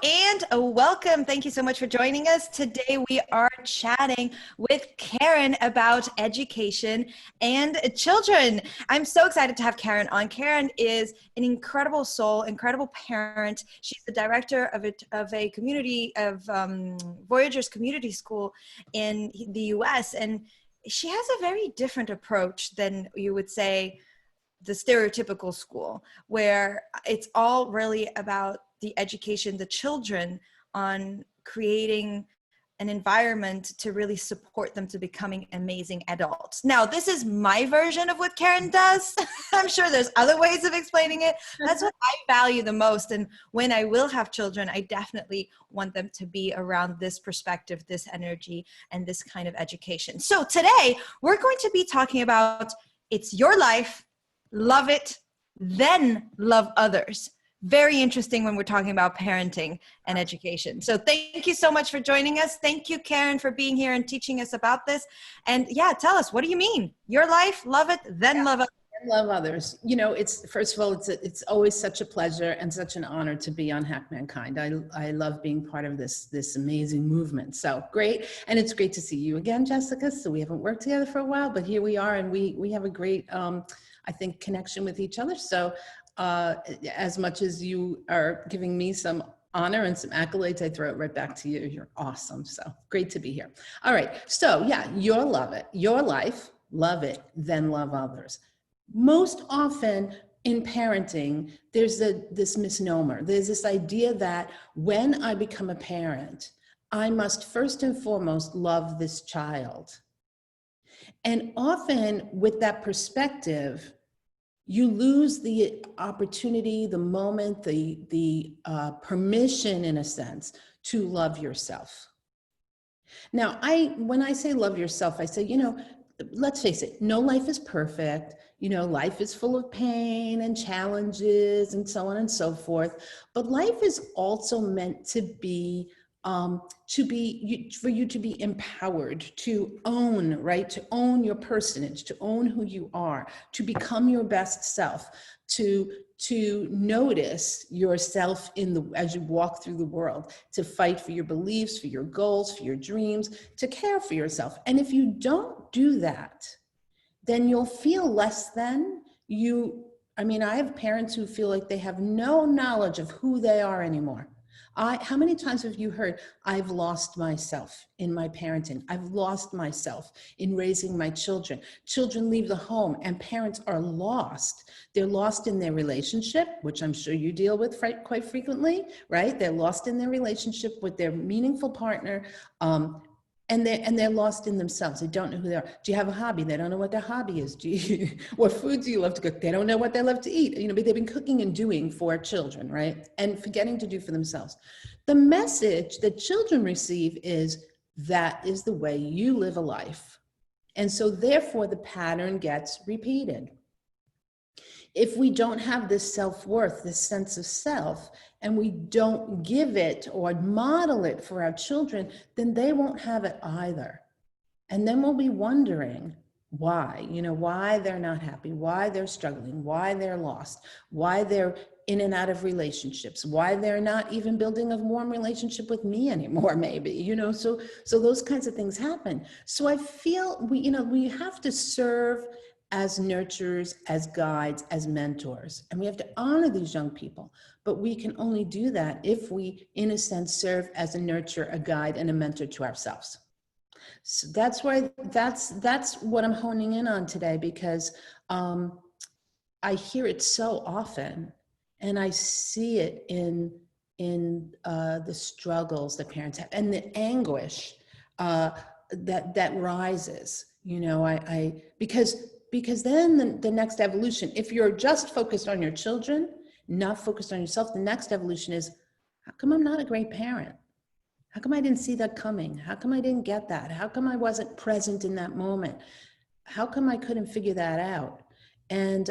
And a welcome. Thank you so much for joining us. Today we are chatting with Karen about education and children. I'm so excited to have Karen on. Karen is an incredible soul, incredible parent. She's the director of a community of Voyagers Community School in the US. And she has a very different approach than you would say the stereotypical school, where it's all really about the education, the children, on creating an environment to really support them to becoming amazing adults. Now, this is my version of what Karen does. I'm sure there's other ways of explaining it. That's what I value the most. And when I will have children, I definitely want them to be around this perspective, this energy, and this kind of education. So today, we're going to be talking about it's your life, love it, then love others. Very interesting when we're talking about parenting and education. So thank you so much for joining us. Thank you, Karen, for being here and teaching us about this. And yeah, tell us, what do you mean? Your life, love it, then love others. Love others. You know, it's first of all, it's always such a pleasure and such an honor to be on Hack Mankind. I love being part of this amazing movement. So great, and it's great to see you again, Jessica. So we haven't worked together for a while, but here we are, and we have a great, I think, connection with each other. So as much as you are giving me some honor and some accolades, I throw it right back to you. You're awesome. So great to be here. All right. So yeah, your life, love it, then love others. Most often in parenting, there's this misnomer. There's this idea that when I become a parent, I must first and foremost love this child. And often with that perspective, you lose the opportunity, the moment, the permission, in a sense, to love yourself. Now, when I say love yourself, I say, let's face it, no life is perfect. Life is full of pain and challenges and so on and so forth. But life is also meant to be for you to be empowered, to own, right? To own your personage, to own who you are, to become your best self, to notice yourself as you walk through the world, to fight for your beliefs, for your goals, for your dreams, to care for yourself. And if you don't do that, then you'll feel less than I have parents who feel like they have no knowledge of who they are anymore. How many times have you heard, I've lost myself in my parenting. I've lost myself in raising my children. Children leave the home and parents are lost. They're lost in their relationship, which I'm sure you deal with quite frequently, right? They're lost in their relationship with their meaningful partner. And they're lost in themselves. They don't know who they are. Do you have a hobby? They don't know what their hobby is. What food do you love to cook? They don't know what they love to eat. But they've been cooking and doing for children, right? And forgetting to do for themselves. The message that children receive is, that is the way you live a life. And so therefore the pattern gets repeated. If we don't have this self-worth, this sense of self, and we don't give it or model it for our children, then they won't have it either. And then we'll be wondering why, why they're not happy, why they're struggling, why they're lost, why they're in and out of relationships, why they're not even building a warm relationship with me anymore, maybe, so those kinds of things happen. So I feel we have to serve as nurturers, as guides, as mentors. And we have to honor these young people, but we can only do that if we, in a sense, serve as a nurturer, a guide, and a mentor to ourselves. So that's what I'm honing in on today, because I hear it so often, and I see it in the struggles that parents have and the anguish that rises. Because then the next evolution, if you're just focused on your children, not focused on yourself, the next evolution is, how come I'm not a great parent? How come I didn't see that coming? How come I didn't get that? How come I wasn't present in that moment? How come I couldn't figure that out? And,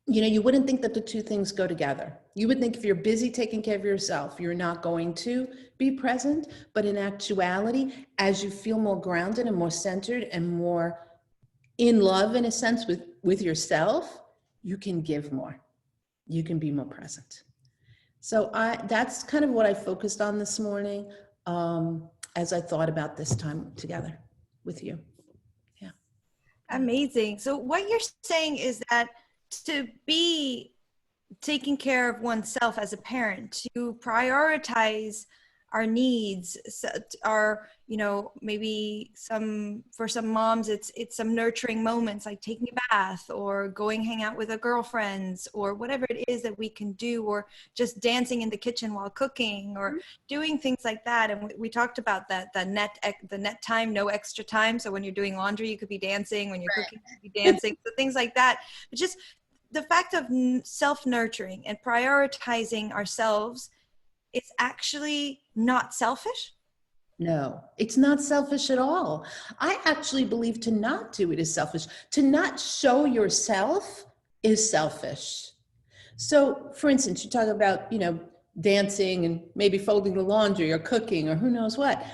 you wouldn't think that the two things go together. You would think if you're busy taking care of yourself, you're not going to be present. But in actuality, as you feel more grounded and more centered and more in love, in a sense, with yourself, you can give more. You can be more present. So that's kind of what I focused on this morning, as I thought about this time together with you. Yeah. Amazing. So what you're saying is that to be taking care of oneself as a parent, to prioritize our needs, our, maybe for some moms, it's some nurturing moments like taking a bath or going hang out with our girlfriends or whatever it is that we can do, or just dancing in the kitchen while cooking, or doing things like that. And we talked about that, the net time, no extra time. So when you're doing laundry, you could be dancing. When you're cooking, you could be dancing. So things like that. But just the fact of self-nurturing and prioritizing ourselves, it's actually not selfish. No, it's not selfish at all. I actually believe to not do it is selfish. To not show yourself is selfish. So, for instance, you talk about, dancing and maybe folding the laundry or cooking or who knows what.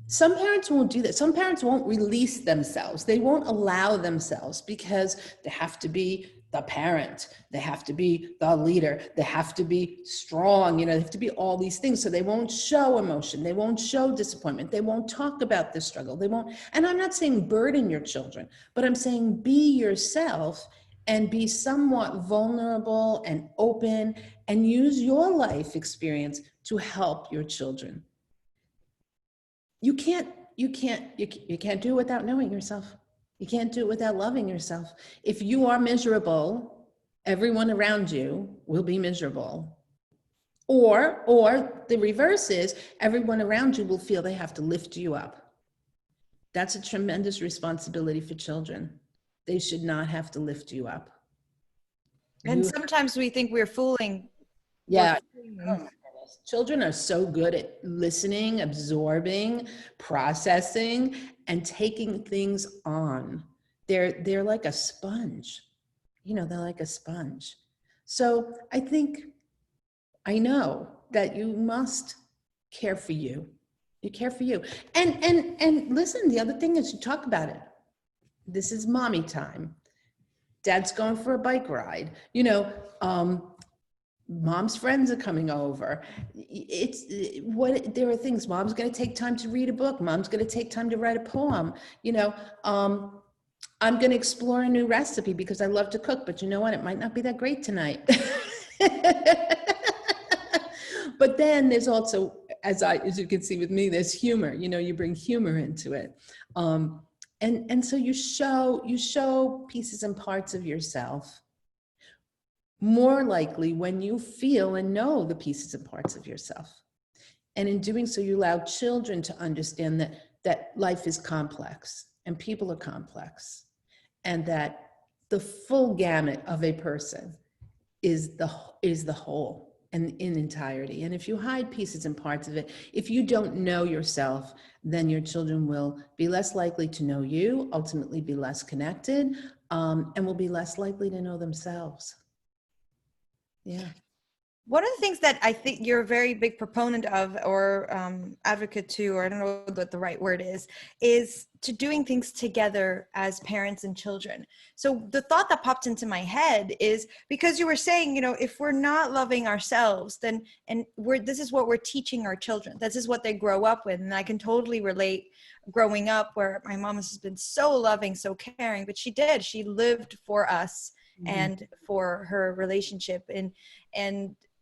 Some parents won't do that. Some parents won't release themselves. They won't allow themselves because they have to be the parent. They have to be the leader. They have to be strong. They have to be all these things. So they won't show emotion. They won't show disappointment. They won't talk about the struggle. They won't. And I'm not saying burden your children, but I'm saying be yourself and be somewhat vulnerable and open and use your life experience to help your children. You can't do it without knowing yourself. You can't do it without loving yourself. If you are miserable, everyone around you will be miserable. Or the reverse is everyone around you will feel they have to lift you up. That's a tremendous responsibility for children. They should not have to lift you up. And sometimes we think we're fooling. Yeah. Children are so good at listening, absorbing, processing, and taking things on. They're like a sponge. They're like a sponge. So I know that you must care for you. You care for you. And listen, the other thing is you talk about it. This is mommy time. Dad's going for a bike ride. Mom's friends are coming over. There are things. Mom's going to take time to read a book. Mom's going to take time to write a poem. I'm going to explore a new recipe because I love to cook, but you know what? It might not be that great tonight. But then there's also, as you can see with me, there's humor. You bring humor into it. And so you show pieces and parts of yourself more likely when you feel and know the pieces and parts of yourself. And in doing so, you allow children to understand that life is complex and people are complex, and that the full gamut of a person is the whole and in entirety. And if you hide pieces and parts of it, if you don't know yourself, then your children will be less likely to know you, ultimately be less connected, and will be less likely to know themselves. Yeah. One of the things that I think you're a very big proponent of, or advocate to, or I don't know what the right word is to doing things together as parents and children. So the thought that popped into my head is, because you were saying, if we're not loving ourselves, then, this is what we're teaching our children. This is what they grow up with. And I can totally relate growing up where my mom has been so loving, so caring, but she lived for us. Mm-hmm. And for her relationship, and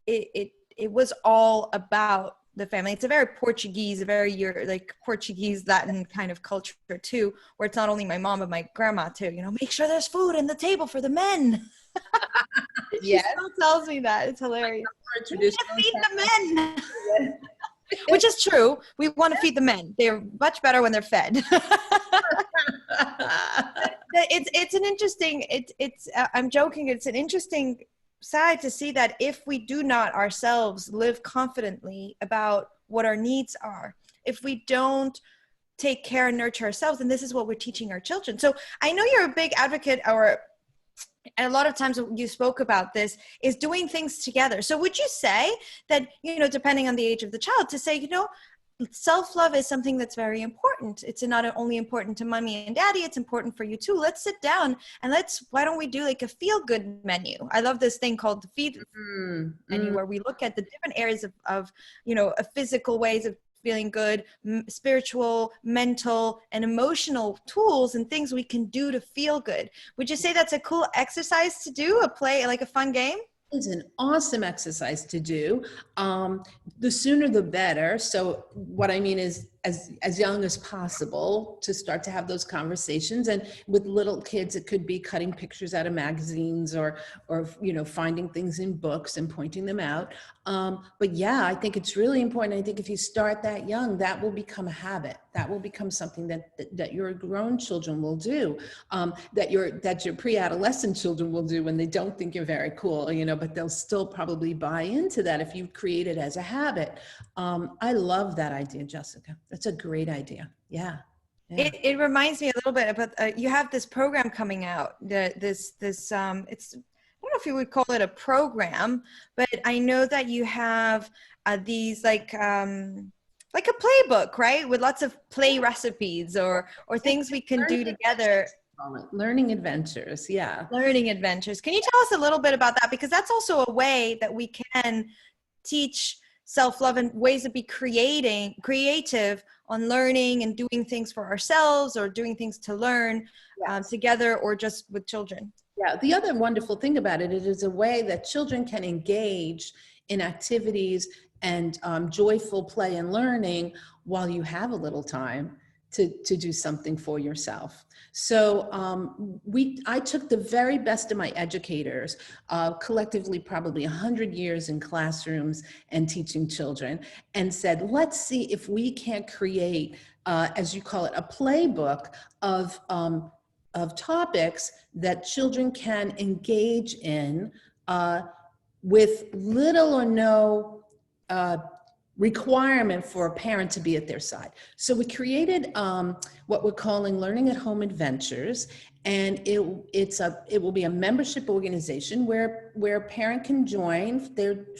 it was all about the family. It's a very Portuguese, Portuguese Latin kind of culture too, where it's not only my mom but my grandma too. Make sure there's food on the table for the men. Yes. She still tells me that. It's hilarious. We need to feed the men. Which is true. We want to feed the men. They're much better when they're fed. It's an interesting, I'm joking, it's an interesting side to see that if we do not ourselves live confidently about what our needs are, if we don't take care and nurture ourselves, then this is what we're teaching our children. So I know you're a big advocate, and a lot of times you spoke about this, is doing things together. So would you say that, depending on the age of the child, to say, self-love is something that's very important. It's not only important to mommy and daddy, it's important for you too. Let's sit down and why don't we do like a feel-good menu? I love this thing called the feed menu, where we look at the different areas of physical ways of feeling good, spiritual, mental, and emotional tools and things we can do to feel good. Would you say that's a cool exercise to do, like a fun game? It's an awesome exercise to do. The sooner the better. So what I mean is as young as possible to start to have those conversations. And with little kids, it could be cutting pictures out of magazines or finding things in books and pointing them out. But yeah, I think it's really important. I think if you start that young, that will become a habit. That will become something that your grown children will do, that your pre-adolescent children will do when they don't think you're very cool, but they'll still probably buy into that if you create it as a habit. I love that idea, Jessica. That's a great idea. Yeah. It reminds me a little bit about you have this program coming out. It's I don't know if you would call it a program, but I know that you have these like a playbook, right, with lots of play recipes or things we can do together. Learning adventures. Yeah. Learning adventures. Can you tell us a little bit about that? Because that's also a way that we can teach self-love and ways to be creative on learning and doing things for ourselves or doing things to learn together or just with children. Yeah. The other wonderful thing about it is a way that children can engage in activities and joyful play and learning while you have a little time to do something for yourself. So I took the very best of my educators, collectively probably 100 years in classrooms and teaching children, and said, let's see if we can't create, as you call it, a playbook of topics that children can engage in with little or no requirement for a parent to be at their side. So we created what we're calling Learning at Home Adventures, and it will be a membership organization where a parent can join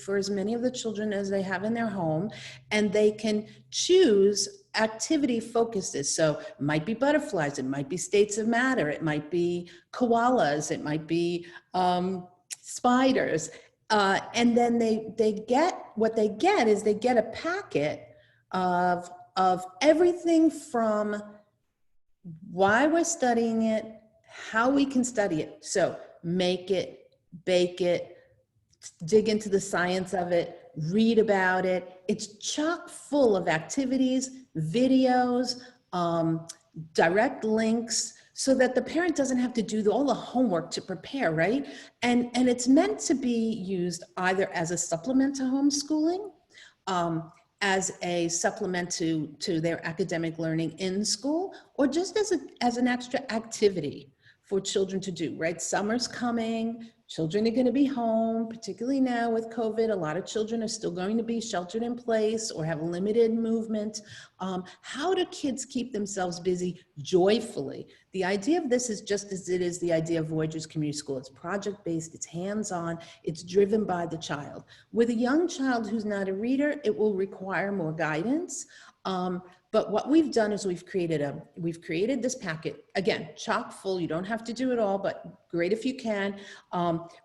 for as many of the children as they have in their home, and they can choose activity focuses. So it might be butterflies, it might be states of matter, it might be koalas, it might be spiders. And then they get a packet of everything from why we're studying it, how we can study it. So make it, bake it, dig into the science of it, read about it. It's chock full of activities, videos, direct links, so that the parent doesn't have to do all the homework to prepare, right? And it's meant to be used either as a supplement to homeschooling, as a supplement to their academic learning in school, or just as an extra activity for children to do, right? Summer's coming, children are gonna be home, particularly now with COVID. A lot of children are still going to be sheltered in place or have limited movement. How do kids keep themselves busy joyfully? The idea of this is just as it is the idea of Voyagers Community School. It's project-based, it's hands-on, it's driven by the child. With a young child who's not a reader, it will require more guidance. But what we've done is we've created this packet, again, chock full. You don't have to do it all, but great if you can.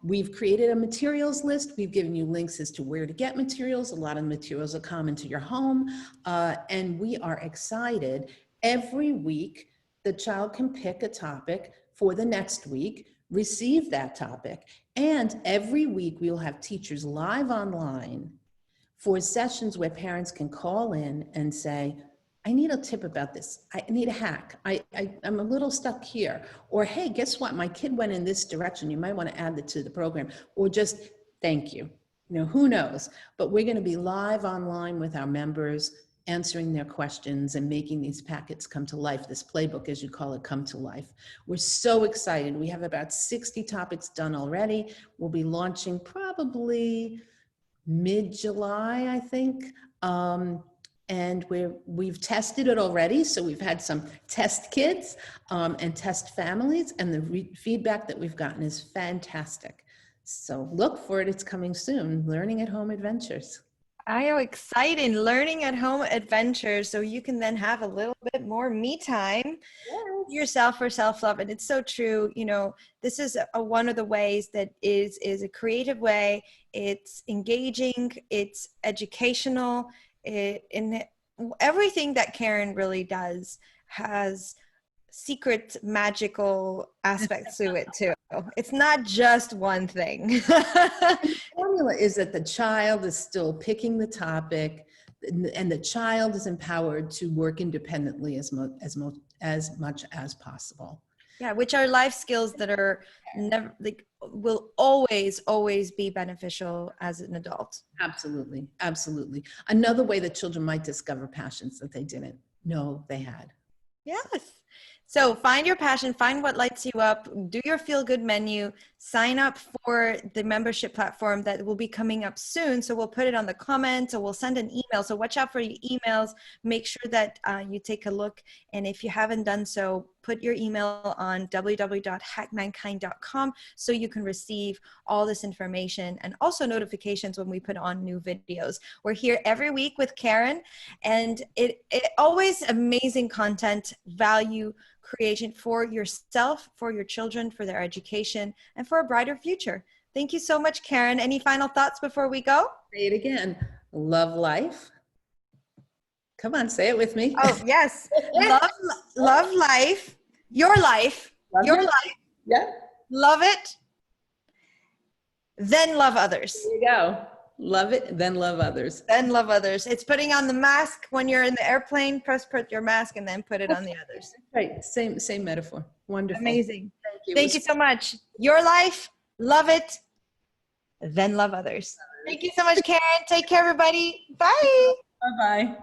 We've created a materials list. We've given you links as to where to get materials. A lot of the materials are common to your home. And we are excited. Every week, the child can pick a topic for the next week, receive that topic. And every week we'll have teachers live online for sessions where parents can call in and say, I need a tip about this. I need a hack. I'm a little stuck here. Or, hey, guess what? My kid went in this direction. You might want to add that to the program. Or just, thank you. Who knows? But we're going to be live online with our members, answering their questions and making these packets come to life, this playbook, as you call it, come to life. We're so excited. We have about 60 topics done already. We'll be launching probably mid-July, I think. And we've tested it already. So we've had some test kids and test families, and the feedback that we've gotten is fantastic. So look for it. It's coming soon. Learning at Home Adventures. I know, exciting learning at home adventures so you can then have a little bit more me time yourself for self-love. And it's so true. This is one of the ways that is a creative way. It's engaging, it's educational, and everything that Karen really does has secret magical aspects to it too. It's not just one thing. The formula is that the child is still picking the topic, and the child is empowered to work independently as much as possible. Yeah, which are life skills that are never will always be beneficial as an adult. Absolutely, absolutely. Another way that children might discover passions that they didn't know they had. Yes. So find your passion, find what lights you up, do your feel good menu, sign up for the membership platform that will be coming up soon. So we'll put it on the comments, or we'll send an email. So watch out for your emails. Make sure that you take a look. And if you haven't done so, put your email on www.hackmankind.com so you can receive all this information and also notifications when we put on new videos. We're here every week with Karen, and it always amazing content, value creation for yourself, for your children, for their education, and for a brighter future. Thank you so much, Karen. Any final thoughts before we go? Say it again. Love life. Come on, say it with me. Oh, yes. love life. Your life. Love your it. life. Yeah. Love it. Then love others. There you go. Love it, then love others. Then love others. It's putting on the mask when you're in the airplane. Put your mask and then put it on the others. Right. Same metaphor. Wonderful. Amazing. Thank you. Thank you so much. Your life. Love it. Then love others. Thank you so much, Karen. Take care, everybody. Bye. Bye-bye.